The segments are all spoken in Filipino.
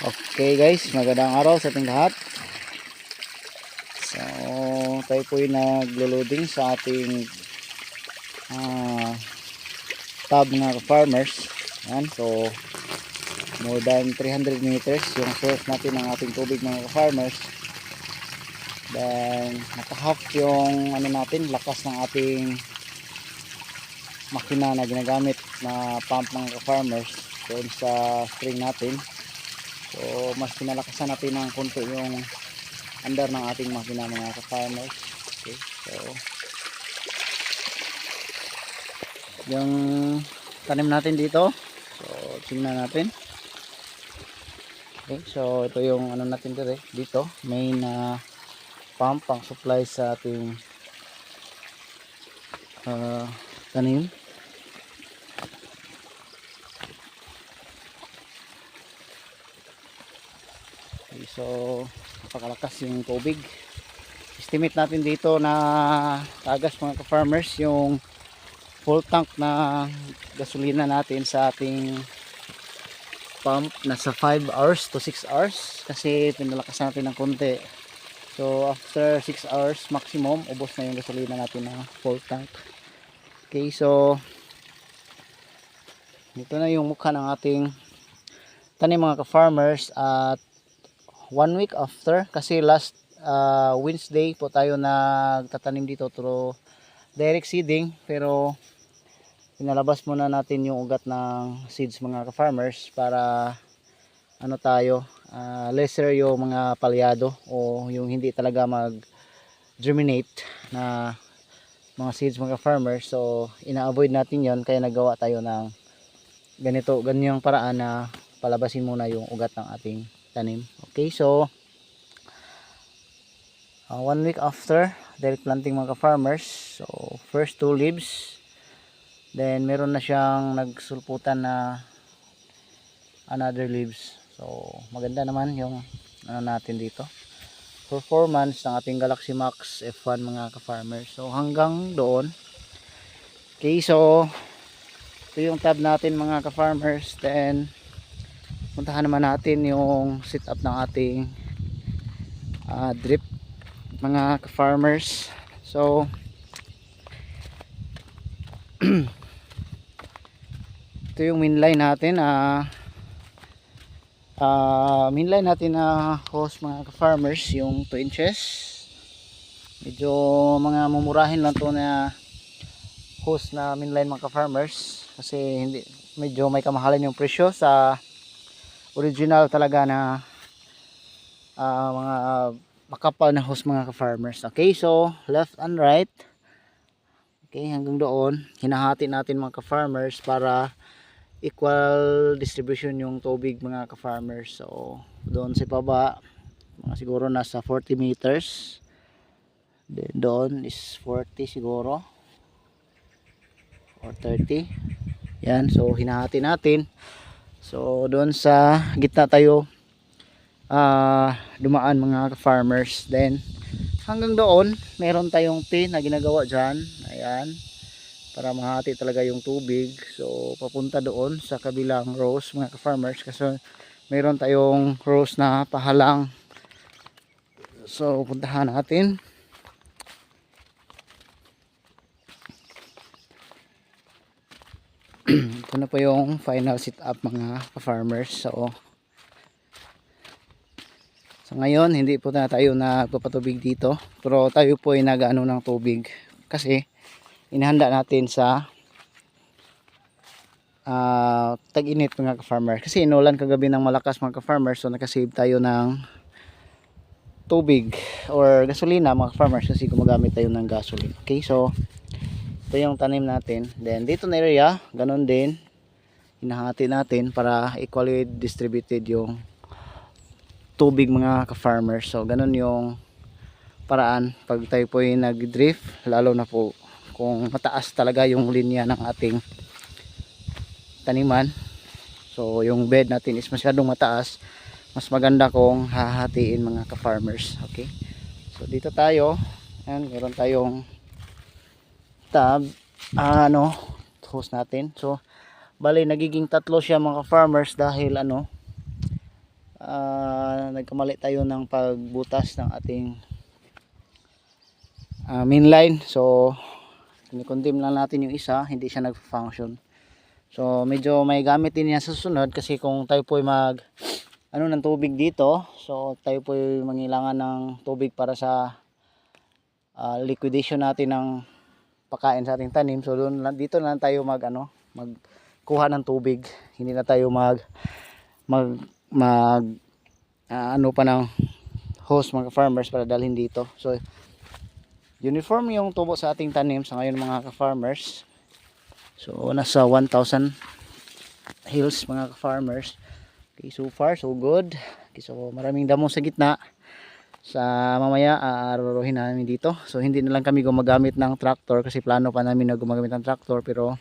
Okay guys, magandang araw sa ating lahat. So, tayo po yung naglo-loading sa ating tub ng farmers. Yan, so more than 300 meters yung source natin ng ating tubig mga farmers. Then naka-half yung natin, lakas ng ating makina na ginagamit na pump ng farmers doon sa string natin. So mas pinalakasan natin ng konti yung under ng ating makina mga ka-farmers. Okay, so yung tanim natin dito, so tingnan natin. Okay, so ito yung natin dito, main pump pang supply sa ating tanim. Okay, so napakalakas yung tubig. Estimate natin dito na tagas mga ka-farmers yung full tank na gasolina natin sa ating pump nasa 5 hours to 6 hours kasi pinalakas natin ng konti. So after 6 hours maximum ubos na yung gasolina natin na full tank. Okay, so dito na yung mukha ng ating tanim mga ka-farmers at 1 week after, kasi last Wednesday po tayo nagtatanim dito through direct seeding, pero pinalabas muna natin yung ugat ng seeds mga ka-farmers para lesser yung mga palyado o yung hindi talaga mag germinate na mga seeds mga farmers. So ina-avoid natin yon, kaya nagawa tayo ng ganyang paraan na palabasin muna yung ugat ng ating tanim. Okay, so 1 week after direct planting mga farmers, so first 2 leaves, then meron na siyang nagsulputan na another leaves. So maganda naman yung natin dito performance ng ating Galaxy Max F1 mga ka-farmers. So hanggang doon. Okay, so ito yung tab natin mga ka-farmers. Then puntahan naman natin yung setup ng ating drip mga ka-farmers. So ito yung mainline natin mainline natin na hose mga ka-farmers, yung 2 inches. Medyo mga mumurahin lang to na hose na mainline mga ka-farmers kasi medyo may kamahalan yung presyo sa original talaga na mga makapal na hose mga ka-farmers. Okay, so left and right. Okay, hanggang doon hinahati natin mga ka-farmers para equal distribution yung tubig mga ka-farmers. So doon sa baba mga siguro nasa 40 meters, then doon is 40 siguro or 30. Yan, so hinahati natin. So doon sa gitna tayo dumaan mga farmers. Then hanggang doon meron tayong pin na ginagawa dyan, ayan, para mahati talaga yung tubig. So papunta doon sa kabilang rows mga farmers kasi meron tayong rows na pahalang. So puntahan natin. Ito na po yung final setup mga farmers. So ngayon hindi po na tayo nagpapatubig dito, pero tayo po ay nag-ano ng tubig kasi inihanda natin sa tag-init mga ka-farmer, kasi inulan kagabi ng malakas mga ka-farmer. So nakasave tayo ng tubig or gasolina mga ka-farmers kasi gumagamit tayo ng gasoline. Okay, so ito yung tanim natin. Then dito na area ganun din hinahati natin para equally distributed yung tubig mga ka-farmers. So ganun yung paraan pag tayo po ay nag-drift, lalo na po kung mataas talaga yung linya ng ating taniman. So yung bed natin is masyadong mataas, mas maganda kung hahatiin mga ka-farmers. Okay, so dito tayo, ayan, meron tayong tab hose natin. So bali nagiging tatlo siya mga ka-farmers dahil nagkamali tayo ng pagbutas ng ating mainline. So kinikondim lang natin yung isa, hindi siya nag-function. So medyo may gamit din yan sa susunod, kasi kung tayo po ay ng tubig dito, so tayo po ay mangailangan ng tubig para sa liquidation natin ng pakain sa ating tanim. So dito na lang tayo magkuha ng tubig, hindi na tayo pa ng hose mga farmers para dalhin dito. So uniform yung tubo sa ating tanim sa ngayon mga ka-farmers. So nasa 1,000 hills mga ka-farmers. Okay, so far so good. Okay, so maraming damo sa gitna. Sa mamaya aaruruhin namin dito. So hindi na lang kami gumagamit ng tractor, kasi plano pa namin na gumagamit ng tractor, pero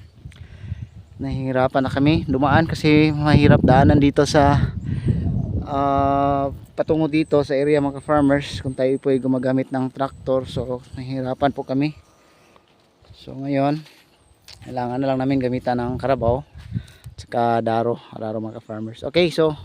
nahihirapan na kami dumaan kasi mahirap daanan dito sa patungo dito sa area mga farmers kung tayo po ay gumagamit ng tractor. So nahihirapan po kami. So ngayon kailangan na lang namin gamitan ng karabaw at saka daro mga farmers. Okay, so